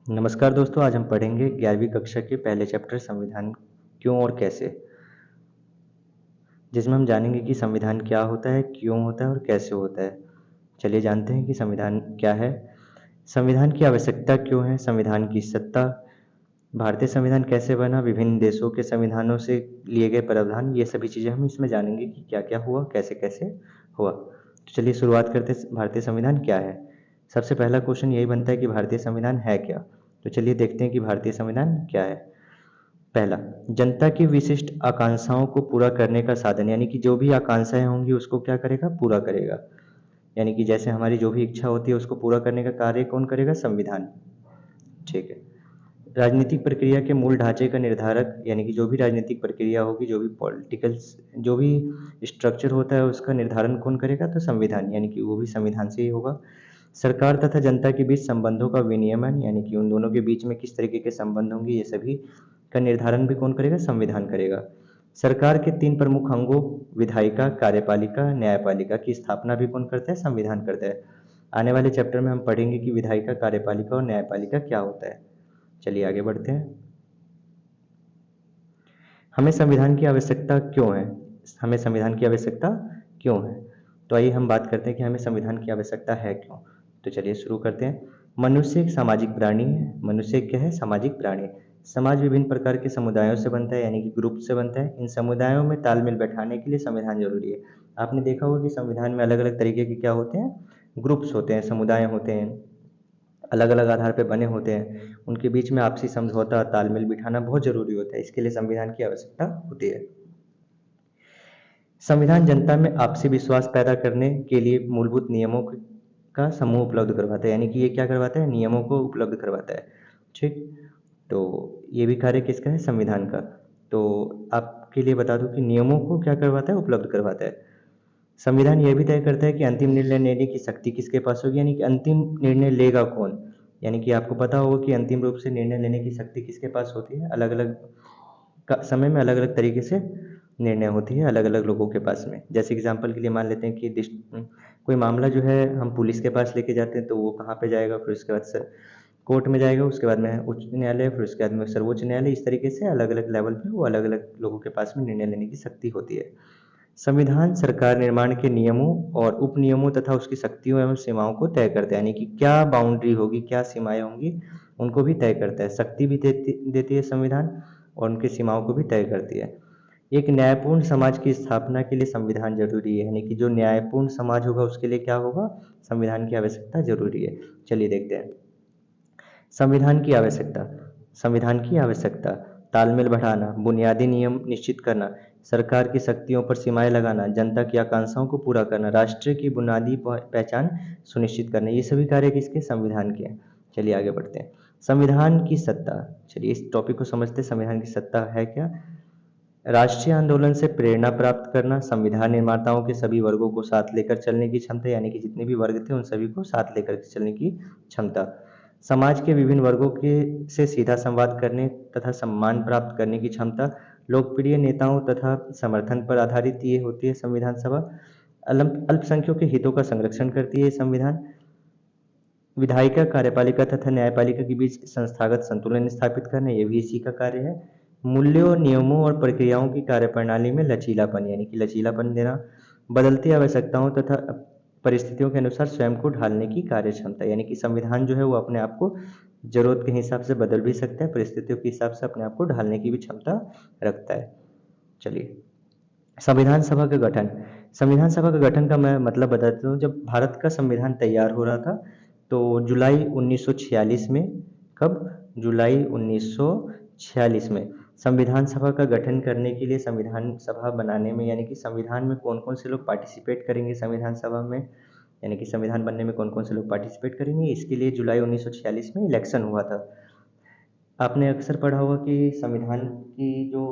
नमस्कार दोस्तों, आज हम पढ़ेंगे 11वीं कक्षा के पहले चैप्टर संविधान क्यों और कैसे, जिसमें हम जानेंगे कि संविधान क्या होता है, क्यों होता है और कैसे होता है। चलिए जानते हैं कि संविधान क्या है। संविधान की आवश्यकता क्यों है, संविधान की सत्ता, भारतीय संविधान कैसे बना, विभिन्न देशों के संविधानों से लिए गए प्रावधान, ये सभी चीज़ें हम इसमें जानेंगे कि क्या क्या हुआ, कैसे कैसे हुआ। तो चलिए शुरुआत करते हैं, भारतीय संविधान क्या है। सबसे पहला क्वेश्चन यही बनता है कि भारतीय संविधान है क्या। तो चलिए देखते हैं कि भारतीय संविधान क्या है। पहला, जनता की विशिष्ट आकांक्षाओं को पूरा करने का साधन, यानी कि जो भी आकांक्षाएं होंगी उसको क्या करेगा, पूरा करेगा। यानी कि जैसे हमारी जो भी इच्छा होती है उसको पूरा करने का कार्य कौन करेगा, संविधान। ठीक है। राजनीतिक प्रक्रिया के मूल ढांचे का निर्धारक, यानी कि जो भी राजनीतिक प्रक्रिया होगी, जो भी पॉलिटिकल, जो भी स्ट्रक्चर होता है उसका निर्धारण कौन करेगा, तो संविधान, यानी कि वो भी संविधान से ही होगा। सरकार तथा जनता के बीच संबंधों का विनियमन, यानी कि उन दोनों के बीच में किस तरीके के संबंध होंगे, ये सभी का निर्धारण भी कौन करेगा, संविधान करेगा। सरकार के 3 प्रमुख अंगों विधायिका, कार्यपालिका, न्यायपालिका की स्थापना भी कौन करता है, संविधान करता है। आने वाले चैप्टर में हम पढ़ेंगे कि विधायिका, कार्यपालिका और न्यायपालिका क्या होता है। चलिए आगे बढ़ते हैं। हमें संविधान की आवश्यकता क्यों है, हमें संविधान की आवश्यकता क्यों है। तो आइए हम बात करते हैं कि हमें संविधान की आवश्यकता है क्यों। तो चलिए शुरू करते हैं। मनुष्य एक सामाजिक प्राणी है। मनुष्य क्या है, सामाजिक प्राणी। समाज विभिन्न प्रकार के समुदायों से बनता है, यानी कि ग्रुप से बनता है। इन समुदायों में तालमेल बैठाने के लिए संविधान जरूरी है। आपने देखा होगा कि संविधान में अलग अलग तरीके के क्या होते हैं, ग्रुप्स होते हैं, समुदाय होते हैं, अलग अलग आधार पे बने होते हैं। उनके बीच में आपसी समझौता, तालमेल बिठाना बहुत जरूरी होता है। इसके लिए संविधान की आवश्यकता होती है। संविधान जनता में आपसी विश्वास पैदा करने के लिए मूलभूत नियमों का समूह उपलब्ध करवाता है, यानी कि ये क्या करवाता है, नियमों को उपलब्ध करवाता है। ठीक, तो ये भी कार्य किसका है, संविधान का। तो आपके लिए बता दूं कि नियमों को क्या करवाता है, उपलब्ध करवाता है। संविधान यह भी तय करता है कि अंतिम निर्णय लेने की शक्ति किसके पास होगी, यानी कि अंतिम निर्णय लेगा कौन। यानी कि आपको पता होगा कि अंतिम रूप से निर्णय लेने की शक्ति किसके पास होती है, अलग अलग समय में अलग अलग तरीके से निर्णय होती है अलग अलग लोगों के पास में। जैसे एग्जाम्पल के लिए मान लेते हैं कि कोई मामला जो है हम पुलिस के पास लेके जाते हैं, तो वो कहाँ पे जाएगा, फिर उसके बाद सर कोर्ट में जाएगा, उसके बाद में उच्च न्यायालय, फिर उसके बाद में सर्वोच्च न्यायालय। इस तरीके से अलग अलग लेवल पे वो अलग अलग लोगों के पास में निर्णय लेने की शक्ति होती है। संविधान सरकार निर्माण के नियमों और उप नियमों तथा उसकी शक्तियों एवं सीमाओं को तय करता है, यानी कि क्या बाउंड्री होगी, क्या सीमाएं होंगी, उनको भी तय करता है। शक्ति भी देती है संविधान, और उनकी सीमाओं को भी तय करती है। एक न्यायपूर्ण समाज की स्थापना के लिए संविधान जरूरी है, यानी कि जो न्यायपूर्ण समाज होगा उसके लिए क्या होगा, संविधान की आवश्यकता जरूरी है। चलिए देखते हैं संविधान की आवश्यकता। संविधान की आवश्यकता, तालमेल बढ़ाना, बुनियादी नियम निश्चित करना, सरकार की शक्तियों पर सीमाएं लगाना, जनता की आकांक्षाओं को पूरा करना, राष्ट्र की बुनियादी पहचान सुनिश्चित करना, ये सभी कार्य किसके, संविधान के हैं। चलिए आगे बढ़ते हैं। संविधान की सत्ता, चलिए इस टॉपिक को समझते हैं। संविधान की सत्ता है क्या, राष्ट्रीय आंदोलन से प्रेरणा प्राप्त करना, संविधान निर्माताओं के सभी वर्गों को साथ लेकर चलने की क्षमता, यानी कि जितने भी वर्ग थे उन सभी को साथ लेकर चलने की क्षमता, समाज के विभिन्न वर्गों के से सीधा संवाद करने तथा सम्मान प्राप्त करने की क्षमता, लोकप्रिय नेताओं तथा समर्थन पर आधारित ये होती है संविधान सभा। अल्पसंख्यकों के हितों का संरक्षण करती है संविधान। विधायिका, कार्यपालिका तथा न्यायपालिका के बीच संस्थागत संतुलन स्थापित करना, ये भी इसी का कार्य है। मूल्यों, नियमों और प्रक्रियाओं की कार्यप्रणाली में लचीलापन, यानी कि लचीलापन देना। बदलती आवश्यकताओं तथा परिस्थितियों के अनुसार स्वयं को ढालने की कार्य क्षमता, यानी कि संविधान जो है वो अपने आप को जरूरत के हिसाब से बदल भी सकता है, परिस्थितियों के हिसाब से अपने आप को ढालने की भी क्षमता रखता है। चलिए संविधान सभा का गठन। संविधान सभा का गठन का मैं मतलब बताता हूँ। जब भारत का संविधान तैयार हो रहा था तो जुलाई 1946 में, कब, जुलाई 1946 में संविधान सभा का गठन करने के लिए, संविधान सभा बनाने में, यानी कि संविधान में कौन कौन से लोग पार्टिसिपेट करेंगे संविधान सभा में, यानी कि संविधान बनने में कौन कौन से लोग पार्टिसिपेट करेंगे, इसके लिए जुलाई 1946 में इलेक्शन हुआ था। आपने अक्सर पढ़ा होगा कि संविधान की जो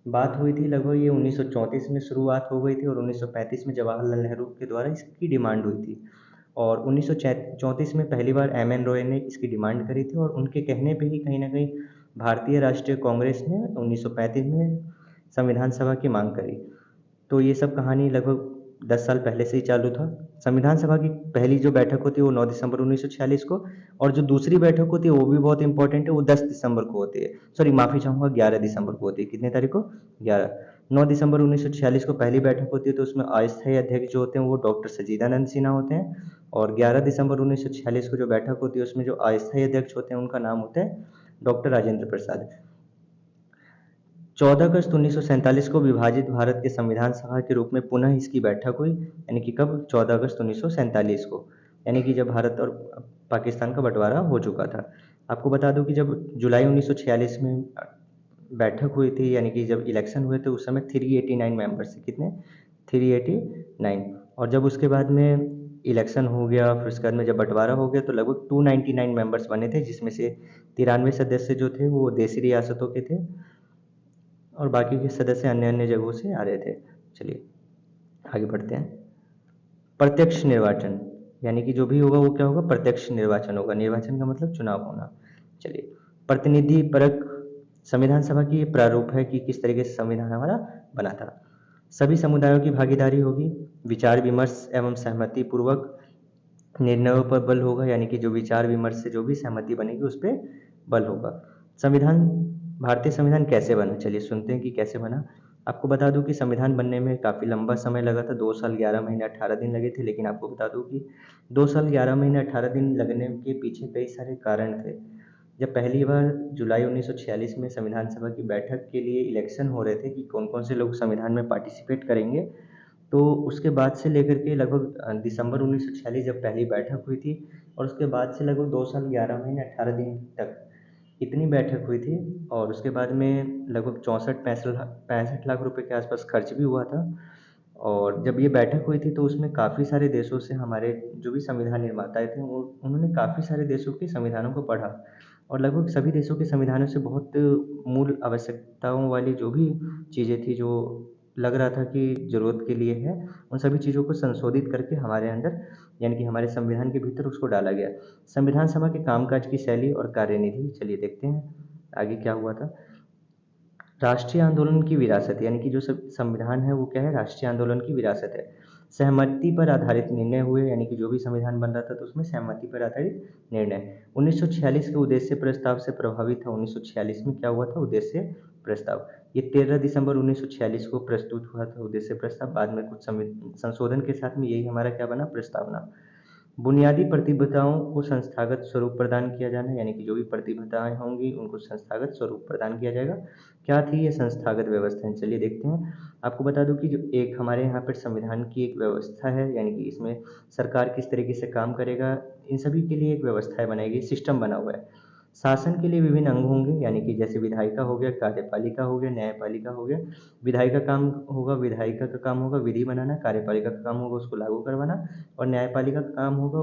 बात हुई थी लगभग ये 1934 में शुरुआत हो गई थी, और 1935 में जवाहरलाल नेहरू के द्वारा इसकी डिमांड हुई थी। और 1934 में पहली बार एम एन रॉय ने इसकी डिमांड करी थी, और उनके कहने पे ही कहीं ना कहीं भारतीय राष्ट्रीय कांग्रेस ने 1935 में संविधान सभा की मांग करी। तो ये सब कहानी लगभग 10 साल पहले से ही चालू था। संविधान सभा की पहली जो बैठक होती है वो 9 दिसंबर 1946 को, और जो दूसरी बैठक होती है वो भी बहुत इंपॉर्टेंट है, वो 10 दिसंबर को होती है, सॉरी माफी चाहूंगा 11 दिसंबर को होती है। कितने तारीख को? 11। 9 दिसंबर 1946 को पहली बैठक होती है, तो उसमें अस्थायी अध्यक्ष जो होते हैं वो डॉक्टर सच्चिदानंद सिन्हा होते हैं, और 11 दिसंबर 1946 को जो बैठक होती है उसमें जो अस्थायी अध्यक्ष होते हैं उनका नाम होता है डॉक्टर राजेंद्र प्रसाद। 14 अगस्त 1947 को विभाजित भारत के संविधान सभा के रूप में पुनः इसकी बैठक हुई, यानी कि कब? 14 अगस्त 1947 को, यानी कि जब भारत और पाकिस्तान का बंटवारा हो चुका था। आपको बता दूं कि जब जुलाई 1946 में बैठक हुई थी, यानी कि जब इलेक्शन हुए थे उस समय 389 मेंबर्स थे। कितने? 389। और जब उसके बाद में इलेक्शन हो गया, फिर उसके बाद में जब बंटवारा हो गया तो लगभग 299 मेंबर्स बने थे, जिसमें से 93 सदस्य जो थे वो देशी रियासतों के थे और बाकी के सदस्य अन्य अन्य जगहों से आ रहे थे। चलिए आगे बढ़ते हैं। प्रत्यक्ष निर्वाचन, यानी कि जो भी होगा वो क्या होगा? प्रत्यक्ष निर्वाचन होगा। निर्वाचन का मतलब चुनाव होना। चलिए, प्रतिनिधि परक संविधान सभा की ये प्रारूप है कि किस तरीके से संविधान हमारा बना था। सभी समुदायों की भागीदारी होगी, विचार विमर्श एवं सहमति पूर्वक निर्णयों पर बल होगा, यानी कि जो विचार विमर्श से जो भी सहमति बनेगी उस पर बल होगा। संविधान, भारतीय संविधान कैसे बना? चलिए सुनते हैं कि कैसे बना। आपको बता दूं कि संविधान बनने में काफ़ी लंबा समय लगा था, 2 साल 11 महीने 18 दिन लगे थे। लेकिन आपको बता दूं कि 2 साल 11 महीने 18 दिन लगने के पीछे कई सारे कारण थे। जब पहली बार जुलाई 1946 में संविधान सभा की बैठक के लिए इलेक्शन हो रहे थे कि कौन कौन से लोग संविधान में पार्टिसिपेट करेंगे, तो उसके बाद से लेकर के लगभग दिसंबर 1946 जब पहली बैठक हुई थी, और उसके बाद से लगभग 2 साल 11 महीने 18 दिन तक इतनी बैठक हुई थी, और उसके बाद में लगभग 64-65 लाख रुपए के आसपास खर्च भी हुआ था। और जब ये बैठक हुई थी तो उसमें काफ़ी सारे देशों से हमारे जो भी संविधान निर्माताएं थे वो उन्होंने काफ़ी सारे देशों के संविधानों को पढ़ा, और लगभग सभी देशों के संविधानों से बहुत मूल आवश्यकताओं वाली जो भी चीज़ें थी, जो लग रहा था कि ज़रूरत के लिए है, उन सभी चीज़ों को संशोधित करके हमारे अंदर, यानी कि हमारे संविधान के भीतर उसको डाला गया। संविधान सभा के कामकाज की शैली और कार्यनिधि, चलिए देखते हैं आगे क्या हुआ था। राष्ट्रीय आंदोलन की विरासत, यानी कि जो संविधान है वो क्या है? राष्ट्रीय आंदोलन की विरासत है। सहमति पर आधारित निर्णय हुए, यानी कि जो भी संविधान बन रहा था तो उसमें सहमति पर आधारित निर्णय। 1946 के उद्देश्य प्रस्ताव से प्रभावित था। 1946 में क्या हुआ था? उद्देश्य प्रस्ताव। ये 13 दिसंबर 1946 को प्रस्तुत हुआ था उद्देश्य प्रस्ताव। बाद में कुछ संशोधन के साथ में यही हमारा क्या बना? प्रस्तावना। बुनियादी प्रतिबद्धताओं को संस्थागत स्वरूप प्रदान किया जाना, यानी कि जो भी प्रतिबद्धताएं होंगी उनको संस्थागत स्वरूप प्रदान किया जाएगा। क्या थी ये संस्थागत व्यवस्थाएं? चलिए देखते हैं। आपको बता दूं कि जो एक हमारे यहाँ पर संविधान की एक व्यवस्था है, यानी कि इसमें सरकार किस तरीके से काम करेगा, इन सभी के लिए एक व्यवस्थाएं बनाई गई, सिस्टम बना हुआ है। शासन के लिए विभिन्न अंग होंगे, यानी कि जैसे विधायिका हो गया, कार्यपालिका हो गया, न्यायपालिका हो गया। विधायिका काम होगा, विधायिका का काम होगा विधि बनाना, कार्यपालिका का काम होगा उसको लागू करवाना, और न्यायपालिका का काम होगा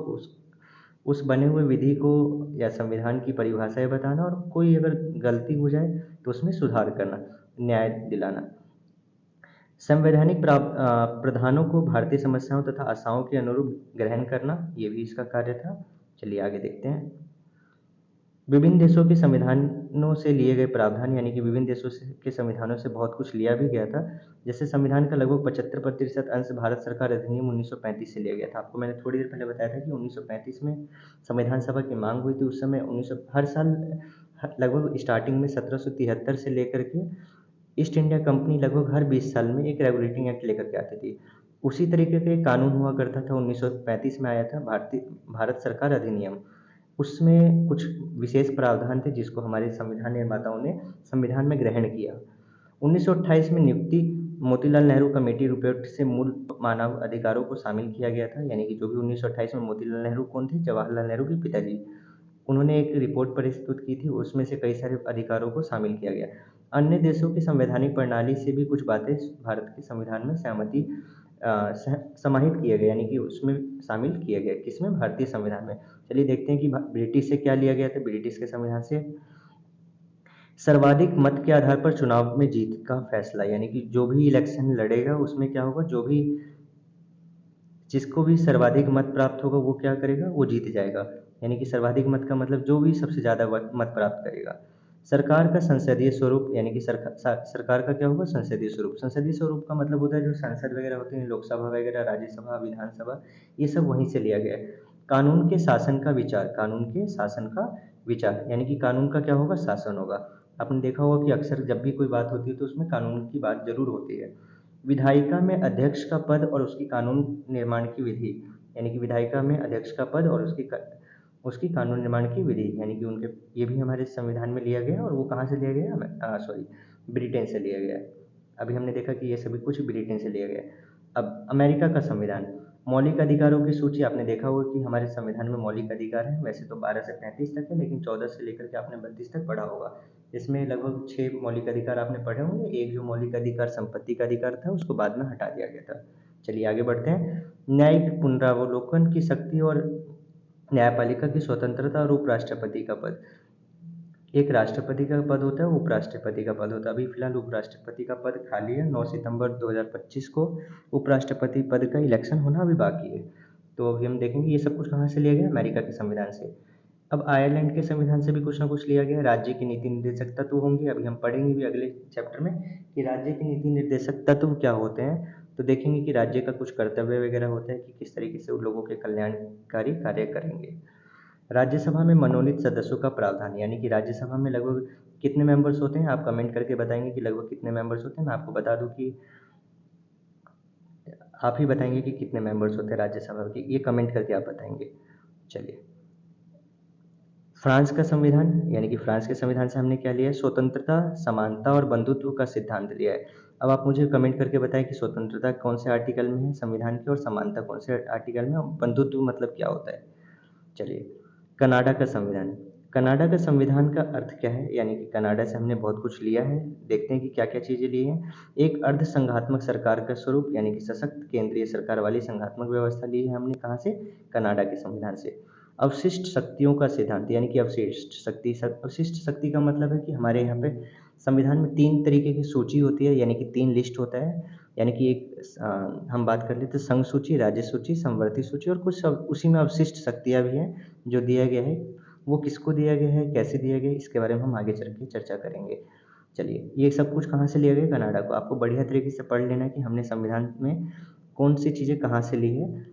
उस बने हुए विधि को या संविधान की परिभाषाएं बताना, और कोई अगर गलती हो जाए तो उसमें सुधार करना, न्याय दिलाना। संवैधानिक प्रावधानों को भारतीय समस्याओं तथा आशाओं के अनुरूप ग्रहण करना, ये भी इसका कार्य था। चलिए आगे देखते हैं। विभिन्न देशों के संविधानों से लिए गए प्रावधान, यानी कि विभिन्न देशों के संविधानों से बहुत कुछ लिया भी गया था। जैसे संविधान का लगभग 75% अंश भारत सरकार अधिनियम 1935 से लिया गया था। आपको मैंने थोड़ी देर पहले बताया था कि 1935 में संविधान सभा की मांग हुई थी। उस समय हर साल लगभग स्टार्टिंग में 1773 से लेकर के ईस्ट इंडिया कंपनी लगभग हर 20 साल में एक रेगुलेटिंग एक्ट लेकर के आती थी। उसी तरीके का एक कानून हुआ करता था, 1935 में आया था भारत सरकार अधिनियम। उसमें कुछ विशेष प्रावधान थे जिसको हमारे संविधान निर्माताओं ने संविधान में ग्रहण किया। 1928 में नियुक्ति मोतीलाल नेहरू कमेटी रिपोर्ट से मूल मानव अधिकारों को शामिल किया गया था, यानी कि जो भी 1928 में मोतीलाल नेहरू कौन थे? जवाहरलाल नेहरू के पिताजी। उन्होंने एक रिपोर्ट प्रस्तुत की थी, उसमें से कई सारे अधिकारों को शामिल किया गया। अन्य देशों की संवैधानिक प्रणाली से भी कुछ बातें भारत के संविधान में सहमति समाहित किए गए, यानी कि उसमें शामिल किए गए। किसमें? भारतीय संविधान में। चलिए देखते हैं कि ब्रिटिश से क्या लिया गया था। ब्रिटिश के संविधान से सर्वाधिक मत के आधार पर चुनाव में जीत का फैसला, यानी कि जो भी इलेक्शन लड़ेगा उसमें क्या होगा? जिसको भी सर्वाधिक मत प्राप्त होगा वो क्या करेगा? वो जीत जाएगा। यानी कि सर्वाधिक मत का मतलब जो भी सबसे ज़्यादा मत प्राप्त करेगा। सरकार का संसदीय स्वरूप यानी कि सरकार का क्या होगा? संसदीय स्वरूप। संसदीय स्वरूप का मतलब होता है जो संसद वगैरह होते हैं, लोकसभा वगैरह, राज्यसभा, विधानसभा, ये सब वहीं से लिया गया है। कानून के शासन का विचार, कानून के शासन का विचार यानी कि कानून का क्या होगा? शासन होगा। आपने देखा होगा कि अक्सर जब भी कोई बात होती है तो उसमें कानून की बात जरूर होती है। विधायिका में अध्यक्ष का पद और उसकी कानून निर्माण की विधि, यानी कि विधायिका में अध्यक्ष का पद और उसकी कानून निर्माण की विधि, यानी कि उनके, ये भी हमारे संविधान में लिया गया है। और वो कहाँ से लिया गया है? सॉरी, ब्रिटेन से लिया गया है। अभी हमने देखा कि ये सभी कुछ ब्रिटेन से लिया गया है। अब अमेरिका का संविधान, मौलिक अधिकारों की सूची, आपने देखा होगा कि हमारे संविधान में मौलिक अधिकार है, वैसे तो 12 से 35 तक है, लेकिन 14 से लेकर के आपने 32 तक पढ़ा होगा। इसमें लगभग 6 मौलिक अधिकार आपने पढ़े होंगे। एक जो मौलिक अधिकार संपत्ति का अधिकार था, उसको बाद में हटा दिया गया था। चलिए आगे बढ़ते हैं। न्यायिक पुनरावलोकन की शक्ति और न्यायपालिका की स्वतंत्रता और उपराष्ट्रपति का पद। एक राष्ट्रपति का पद होता है, उपराष्ट्रपति का पद होता है। अभी फिलहाल उपराष्ट्रपति का पद खाली है। 9 सितंबर 2025 को उपराष्ट्रपति पद का इलेक्शन होना अभी बाकी है। तो अभी हम देखेंगे ये सब कुछ कहाँ से लिया गया? अमेरिका के संविधान से। अब आयरलैंड के संविधान से भी कुछ ना कुछ लिया गया है। राज्य की नीति निर्देशक तत्व होंगे, अभी हम पढ़ेंगे भी अगले चैप्टर में कि राज्य की नीति निर्देशक तत्व क्या होते हैं। तो देखेंगे कि राज्य का कुछ कर्तव्य वगैरह होता है कि किस तरीके से उन लोगों के कल्याणकारी कार्य करेंगे। राज्यसभा में मनोनीत सदस्यों का प्रावधान, यानी कि राज्यसभा में लगभग कितने मेंबर्स होते हैं? आप कमेंट करके बताएंगे कि लगभग कितने मेंबर्स होते हैं। मैं आपको बता दूं कि आप ही बताएंगे कि कितने मेंबर्स होते हैं राज्यसभा के, ये कमेंट करके आप बताएंगे। चलिए, फ्रांस का संविधान, यानी कि फ्रांस के संविधान से हमने क्या लिया है? स्वतंत्रता, समानता और बंधुत्व का सिद्धांत लिया है। अब आप मुझे कमेंट करके बताएं कि स्वतंत्रता कौन से आर्टिकल में है संविधान के, और समानता कौन से आर्टिकल में, और बंधुत्व मतलब क्या होता है। चलिए, कनाडा का संविधान। कनाडा का संविधान का अर्थ क्या है? यानी कि कनाडा से हमने बहुत कुछ लिया है, देखते हैं कि क्या क्या चीज़ें ली हैं। एक अर्ध संघात्मक सरकार का स्वरूप, यानी कि सशक्त केंद्रीय सरकार वाली संघात्मक व्यवस्था ली है हमने कहाँ से? कनाडा के संविधान से। अवशिष्ट शक्तियों का सिद्धांत, यानी कि अवशिष्ट शक्ति का मतलब है कि हमारे यहाँ पे संविधान में 3 तरीके की सूची होती है, यानी कि 3 लिस्ट होता है। यानी कि एक हम बात कर लेते हैं संघ सूची, राज्य सूची, समवर्ती सूची, और कुछ उसी में अवशिष्ट शक्तियाँ भी हैं जो दिया गया है। वो किसको दिया गया है, कैसे दिया गया है, इसके बारे में हम आगे चल के चर्चा करेंगे। चलिए, ये सब कुछ कहाँ से लिया गया? कनाडा को। आपको बढ़िया तरीके से पढ़ लेना है कि हमने संविधान में कौन सी चीज़ें कहाँ से ली है।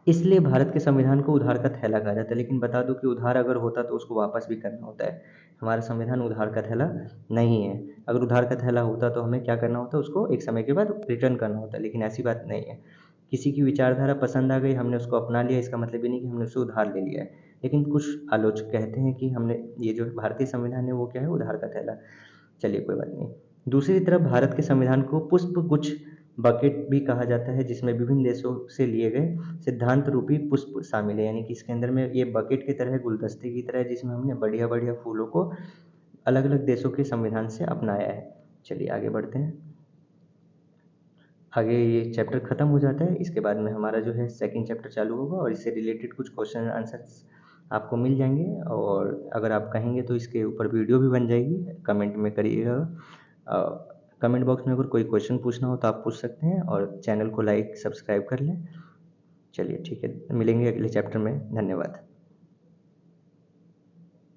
इसलिए भारत के संविधान को उधार का थैला कहा जाता है, लेकिन बता दूं कि उधार अगर होता तो उसको वापस भी करना होता है। हमारा संविधान उधार का थैला नहीं है। अगर उधार का थैला होता तो हमें क्या करना होता? उसको एक समय के बाद रिटर्न करना होता, लेकिन ऐसी बात नहीं है। किसी की विचारधारा पसंद आ गई, हमने उसको अपना लिया, इसका मतलब ये नहीं कि हमने उससे उधार ले लिया है। लेकिन कुछ आलोचक कहते हैं कि हमने ये जो भारतीय संविधान है वो क्या है? उधार का थैला। चलिए, कोई बात नहीं। दूसरी तरफ भारत के संविधान को पुष्प गुच्छ बकेट भी कहा जाता है, जिसमें विभिन्न देशों से लिए गए सिद्धांत रूपी पुष्प शामिल है, यानी कि इसके अंदर में ये बकेट की तरह है, गुलदस्ते की तरह है, जिसमें हमने बढ़िया बढ़िया फूलों को अलग अलग देशों के संविधान से अपनाया है। चलिए आगे बढ़ते हैं। आगे ये चैप्टर खत्म हो जाता है, इसके बाद में हमारा जो है सेकंड चैप्टर चालू होगा, और इससे रिलेटेड कुछ क्वेश्चन एंड आंसर्स आपको मिल जाएंगे। और अगर आप कहेंगे तो इसके ऊपर वीडियो भी बन जाएगी, कमेंट में करिएगा। कमेंट बॉक्स में अगर कोई क्वेश्चन पूछना हो तो आप पूछ सकते हैं, और चैनल को लाइक सब्सक्राइब कर लें। चलिए ठीक है, मिलेंगे अगले चैप्टर में। धन्यवाद।